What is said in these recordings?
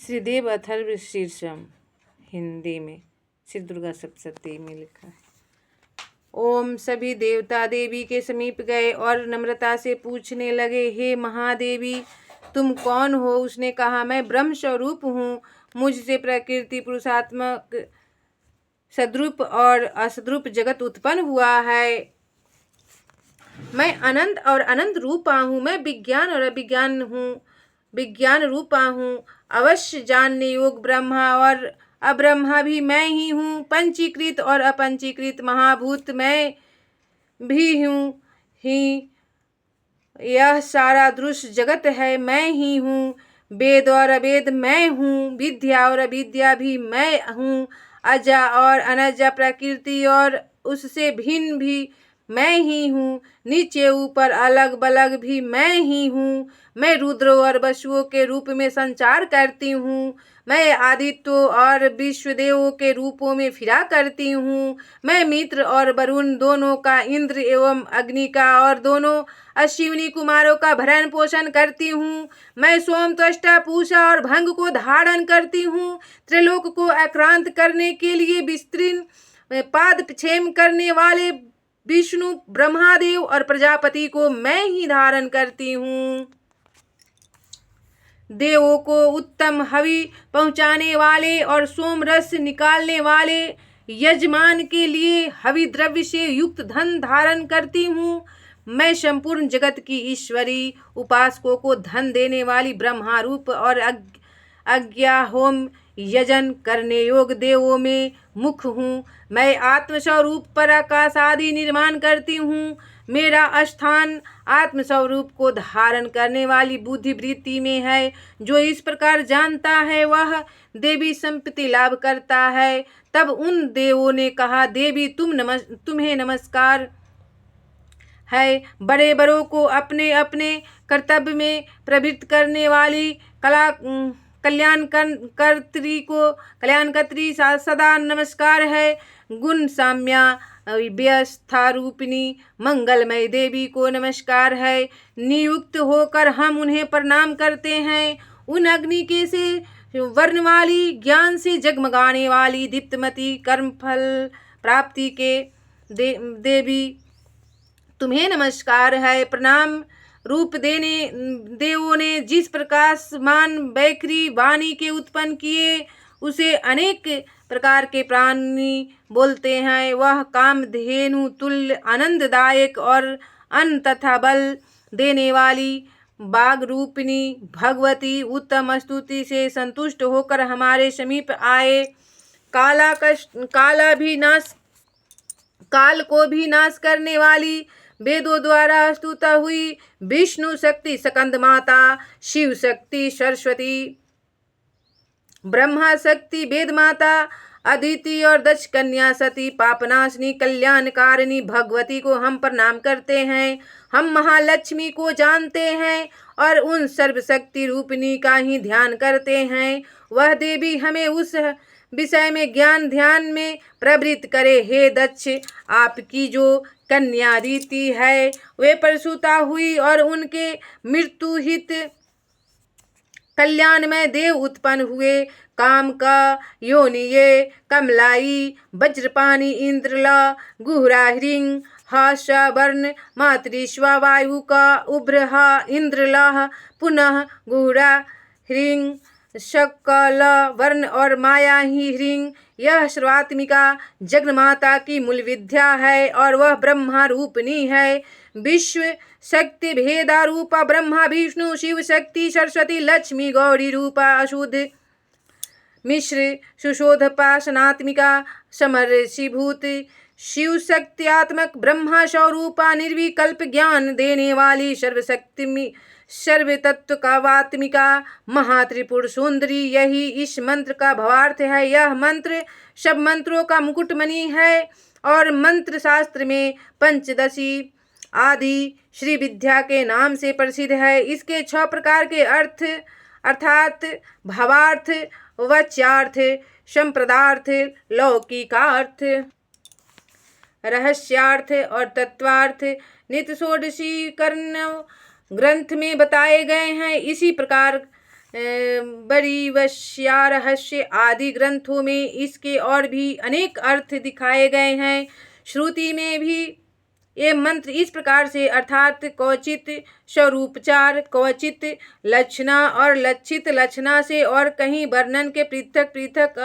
श्रीदेव अथर्व शीर्षम हिंदी में श्री दुर्गा सप्तशती में लिखा है। ओम सभी देवता देवी के समीप गए और नम्रता से पूछने लगे, हे महादेवी तुम कौन हो? उसने कहा, मैं ब्रह्म स्वरूप हूँ। मुझसे प्रकृति पुरुषात्मक सद्रूप और असद्रूप जगत उत्पन्न हुआ है। मैं अनंत और अनंत रूपा हूँ। मैं विज्ञान और अविज्ञान हूँ, विज्ञान रूपा हूँ। अवश्य जानने योग ब्रह्मा और अब्रह्मा भी मैं ही हूँ। पंचीकृत और अपंचीकृत महाभूत मैं भी हूँ ही। यह सारा दृश्य जगत है, मैं ही हूँ। वेद और अवेद मैं हूँ, विद्या और अविद्या भी मैं हूँ। अजा और अनजा, प्रकृति और उससे भिन्न भी मैं ही हूँ। नीचे ऊपर अलग बलग भी मैं ही हूँ। मैं रुद्रों और वसुओं के रूप में संचार करती हूँ। मैं आदित्यों और विश्वदेवों के रूपों में फिरा करती हूँ। मैं मित्र और वरुण दोनों का, इंद्र एवं अग्नि का और दोनों अश्विनी कुमारों का भरण पोषण करती हूँ। मैं सोम, त्वष्टा, पूषा और भंग को धारण करती हूँ। त्रिलोक को आक्रांत करने के लिए विस्तृत पाद क्षेम करने वाले विष्णु, ब्रह्मादेव और प्रजापति को मैं ही धारण करती हूँ। देवों को उत्तम हवि पहुँचाने वाले और सोम रस निकालने वाले यजमान के लिए हवि द्रव्य से युक्त धन धारण करती हूँ। मैं संपूर्ण जगत की ईश्वरी, उपासकों को धन देने वाली ब्रह्मारूप और अज्ञा होम यजन करने योग देवों में मुख हूँ। मैं आत्मस्वरूप पर आकाश आदि निर्माण करती हूँ। मेरा स्थान आत्मस्वरूप को धारण करने वाली बुद्धि वृत्ति में है। जो इस प्रकार जानता है वह देवी संपत्ति लाभ करता है। तब उन देवों ने कहा, देवी तुम्हें नमस्कार है। बड़े बड़ों को अपने अपने कर्तव्य में प्रवृत्त करने वाली कल्याणकर्त्री सदा नमस्कार है। गुण साम्या व्यवस्था रूपिणी मंगलमय देवी को नमस्कार है। नियुक्त होकर हम उन्हें प्रणाम करते हैं। उन अग्नि के से वर्ण वाली, ज्ञान से जगमगाने वाली, दीप्तमती, कर्मफल प्राप्ति के देवी तुम्हें नमस्कार है। प्रणाम रूप देवों ने जिस प्रकाशमान वैखरी वाणी के उत्पन्न किए उसे अनेक प्रकार के प्राणी बोलते हैं। वह कामधेनु तुल्य आनंददायक और अन्न तथा बल देने वाली बाघ रूपिणी भगवती उत्तम स्तुति से संतुष्ट होकर हमारे समीप आए। काल को भी नाश करने वाली, वेदों द्वारा स्तुता हुई विष्णु शक्ति स्कंद माता, शिव शक्ति सरस्वती, ब्रह्मा शक्ति वेद माता, अदिति और दक्ष कन्या सती, पापनाशनी कल्याणकारिणी भगवती को हम प्रणाम करते हैं। हम महालक्ष्मी को जानते हैं और उन सर्वशक्ति रूपिणी का ही ध्यान करते हैं। वह देवी हमें उस विषय में ज्ञान ध्यान में प्रवृत्त करे। हे दक्ष, आपकी जो कन्या रीति है वे प्रसूता हुई और उनके मृत्यु हित कल्याणमय देव उत्पन्न हुए। काम का योनिये, कमलाई, वज्रपाणी, इंद्रला, गुहरा, हिरिंग, हाशा, वर्ण, मातृश्वा, वायु का उभ्रहा, इंद्रला, पुनः गुहरा, हिरिंग, शकल वर्ण और माया ही हिरिंग। यह सर्वात्मिका जगन्माता की मूल विद्या है और वह ब्रह्मा रूपिणी है। विश्व शक्ति भेदा रूपा ब्रह्मा विष्णु शिव शक्ति सरस्वती लक्ष्मी गौरी रूपा अशुद्ध मिश्र सुशोधपा सनात्मिका समरसीभूत शिव शक्त्यात्मक ब्रह्मा स्वरूपा निर्विकल्प ज्ञान देने वाली सर्वशक्ति सर्व तत्व का वात्मिका महात्रिपुर सुंदरी, यही इस मंत्र का भावार्थ है। यह मंत्र सब मंत्रों का मुकुटमणि है और मंत्र शास्त्र में पंचदशी आदि श्री विद्या के नाम से प्रसिद्ध है। इसके 6 प्रकार के अर्थ अर्थात भावार्थ, वाच्यार्थ, संप्रदार्थ, लौकिकार्थ, रहस्यार्थ और तत्वार्थ नित्य षोडशीकरण ग्रंथ में बताए गए हैं। इसी प्रकार बड़ी वश्या रहस्य आदि ग्रंथों में इसके और भी अनेक अर्थ दिखाए गए हैं। श्रुति में भी ये मंत्र इस प्रकार से अर्थात क्वचित स्वरूपचार, क्वचित लक्षणा और लक्षित लक्षणा से और कहीं वर्णन के पृथक पृथक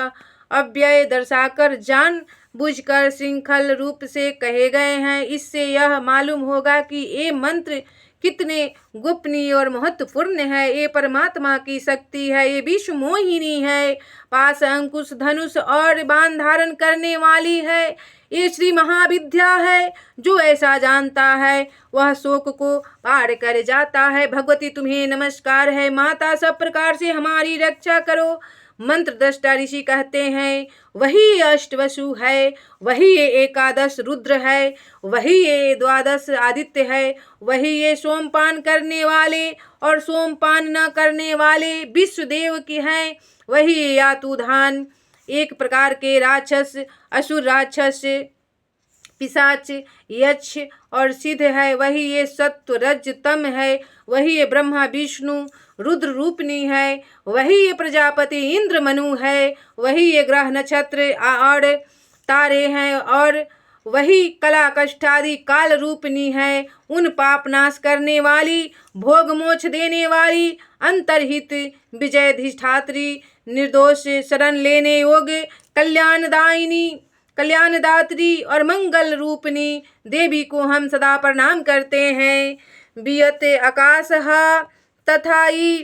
अव्यय दर्शाकर जान बुझकर श्रृंखल रूप से कहे गए हैं। इससे यह मालूम होगा कि ये मंत्र कितने गोपनीय और महत्वपूर्ण है। ये परमात्मा की शक्ति है, ये विश्व मोहिनी है, पास अंकुश धनुष और बाण धारण करने वाली है। ये श्री महाविद्या है। जो ऐसा जानता है वह शोक को पार कर जाता है। भगवती तुम्हें नमस्कार है। माता, सब प्रकार से हमारी रक्षा करो। मंत्र दृष्टा ऋषि कहते हैं वही अष्टवसु है, वही ये एकादश रुद्र है, वही ये द्वादश आदित्य है, वही ये सोमपान करने वाले और सोमपान न करने वाले विश्वदेव की हैं, वही ये यातुधान एक प्रकार के राक्षस, असुर राक्षस, पिशाच, यक्ष और सिद्ध है, वही ये सत्व रज तम है, वही ये ब्रह्मा विष्णु रुद्र रूपनी है, वही ये प्रजापति इंद्र मनु है, वही ये ग्रह नक्षत्र और तारे हैं और वही कला कष्टादि काल रूपनी है। उन पाप नाश करने वाली, भोग मोक्ष देने वाली, अंतर्हित विजयधिष्ठात्री, निर्दोष शरण लेने योग्य, कल्याणदात्री और मंगल रूपनी देवी को हम सदा प्रणाम करते हैं। बियते आकाशः तथाई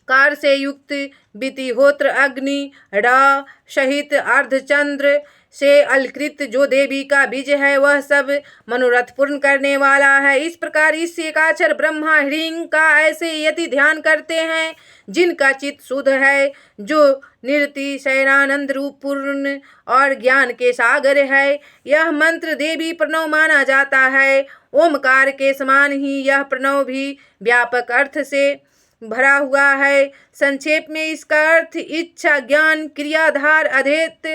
कार से युक्त वितिहोत्र अग्नि रा सहित अर्धचंद्र से अलकृत जो देवी का बीज है वह सब मनोरथ पूर्ण करने वाला है। इस प्रकार इस एकाक्षर ब्रह्मा ह्रीं का ऐसे यति ध्यान करते हैं जिनका चित्त शुद्ध है, जो निरति शयनानंद रूप पूर्ण और ज्ञान के सागर है। यह मंत्र देवी प्रणव माना जाता है। ओमकार के समान ही यह प्रणव भी व्यापक अर्थ से भरा हुआ है। संक्षेप में इसका अर्थ इच्छा ज्ञान क्रियाधार अधेत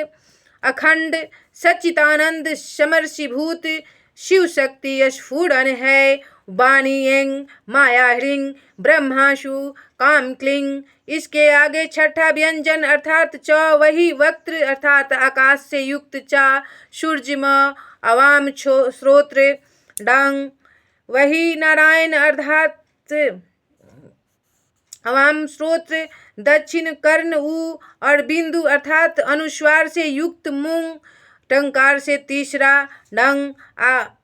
अखंड सच्चिदानंद समर्षिभूत शिव शक्ति यशफूड़न है। वाणी एंग माया ह्रीं ब्रह्माशु काम क्लिंग। इसके आगे छठा व्यंजन अर्थात च वही वक्त्र अर्थात आकाश से युक्त चा सूर्यम अवाम श्रोत्र डांग वही नारायण अर्थात अवाम श्रोत्र दक्षिण कर्ण उ और बिंदु अर्थात अनुस्वार से युक्त मूंग टंकार से तीसरा डंग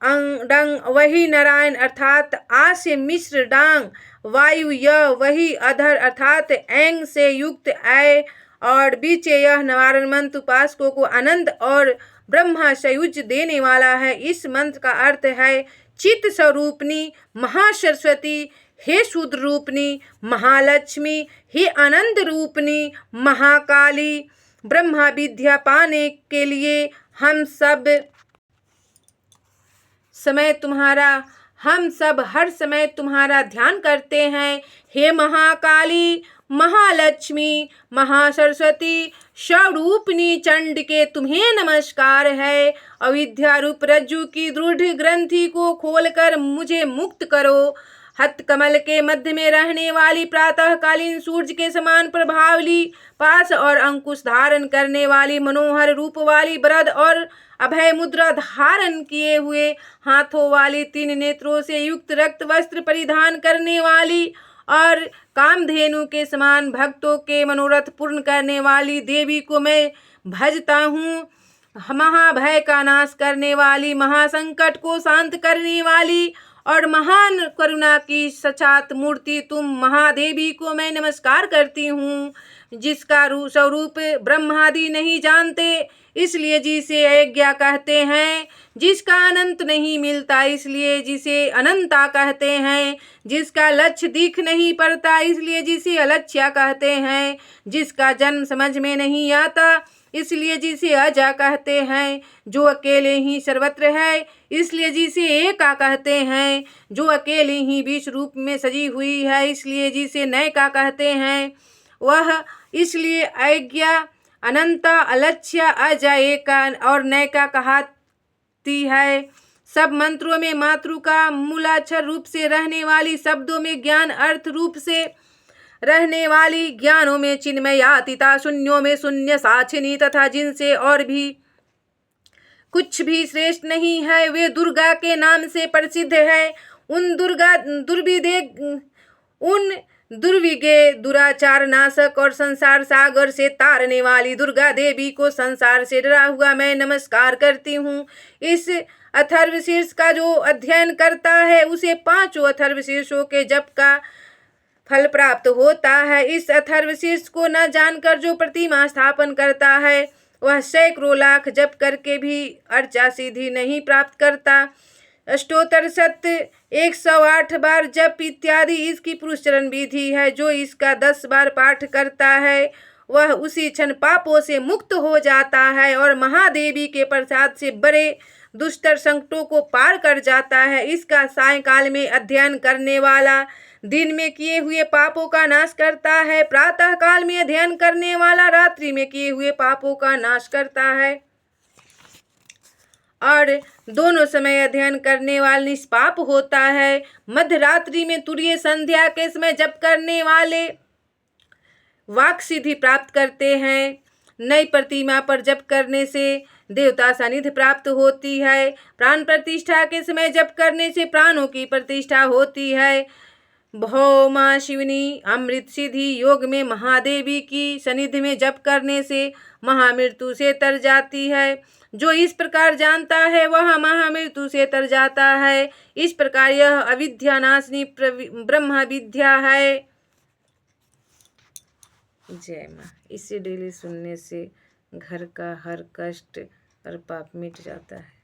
अंग डंग वही नारायण अर्थात आ से मिश्र डांग वायु यह वही अधर अर्थात एंग से युक्त ऐ और बीच यह निवारण मंत्र उपासकों को आनंद और ब्रह्मा सयुज देने वाला है। इस मंत्र का अर्थ है चित्त स्वरूपनी महासरस्वती, हे शुद्ध रूपनी महालक्ष्मी, हे आनंद रूपनी महाकाली। ब्रह्मा विद्या पाने के लिए हम सब हर समय तुम्हारा ध्यान करते हैं। हे महाकाली महालक्ष्मी महासरस्वती स्वरूपनी चंड के तुम्हें नमस्कार है। अविद्या रूप रज्जु की दृढ़ ग्रंथि को खोलकर मुझे मुक्त करो। हस्त कमल के मध्य में रहने वाली प्रातःकालीन सूर्य के समान प्रभावली, पास और अंकुश धारण करने वाली, मनोहर रूप वाली, वरद और अभय मुद्रा धारण किए हुए, हाथों वाली, 3 नेत्रों से युक्त, रक्त वस्त्र परिधान करने वाली और कामधेनु के समान भक्तों के मनोरथ पूर्ण करने वाली देवी को मैं भजता हूँ। महाभय का नाश करने वाली, महासंकट को शांत करने वाली और महान करुणा की सचात मूर्ति तुम महादेवी को मैं नमस्कार करती हूँ, जिसका स्वरूप ब्रह्मादि नहीं जानते इसलिए जिसे अज्ञा कहते हैं, जिसका अनंत नहीं मिलता इसलिए जिसे अनंता कहते हैं, जिसका लक्ष्य दिख नहीं पड़ता इसलिए जिसे अलक्ष्या कहते हैं, जिसका जन्म समझ में नहीं आता इसलिए जिसे अजा कहते हैं, जो अकेले ही सर्वत्र है इसलिए जिसे एका कहते हैं, जो अकेले ही विश्व रूप में सजी हुई है इसलिए जिसे नैका कहते हैं। वह इसलिए अज्ञा अनंता अलक्ष्या अजा एका और नैका कहती है। सब मंत्रों में मातृ का मूलाक्षर रूप से रहने वाली, शब्दों में ज्ञान अर्थ रूप से रहने वाली, ज्ञानों में चिन्मयातीता, शून्यों में शून्य साक्षिणी तथा जिनसे और भी कुछ भी श्रेष्ठ नहीं है, वे दुर्गा के नाम से प्रसिद्ध है। उन दुर्विज्ञ, दुराचार नाशक और संसार सागर से तारने वाली दुर्गा देवी को संसार से डरा हुआ मैं नमस्कार करती हूँ। इस अथर्वशीर्ष का जो अध्ययन करता है उसे 5 अथर्वशीर्षों के जप का फल प्राप्त होता है। इस अथर्वशीर्ष को न जानकर जो प्रतिमा स्थापन करता है वह सैकड़ों लाख जप करके भी अर्चा सिद्धि नहीं प्राप्त करता। अष्टोत्तर सत्य 108 बार जप इत्यादि इसकी पुरुष चरण विधि है। जो इसका 10 बार पाठ करता है वह उसी क्षण पापों से मुक्त हो जाता है और महादेवी के प्रसाद से बड़े दुष्टर संकटों को पार कर जाता है। इसका सायंकाल में अध्ययन करने वाला दिन में किए हुए पापों का नाश करता है। प्रातः काल में अध्ययन करने वाला रात्रि में किए हुए पापों का नाश करता है और दोनों समय अध्ययन करने वाला निष्पाप होता है। मध्य रात्रि में तुरीय संध्या के समय जप करने वाले वाक सिद्धि प्राप्त करते हैं। नई प्रतिमा पर जप करने से देवता सानिध्य प्राप्त होती है। प्राण प्रतिष्ठा के समय जप करने से प्राणों की प्रतिष्ठा होती है। भौमा शिवनी अमृत सिद्धि योग में महादेवी की सनिधि में जप करने से महामृत्यु से तर जाती है। जो इस प्रकार जानता है वह महामृत्यु से तर जाता है। इस प्रकार यह अविद्या नाशनी ब्रह्म विद्या है। जय माँ। इसे डेली सुनने से घर का हर कष्ट और पाप मिट जाता है।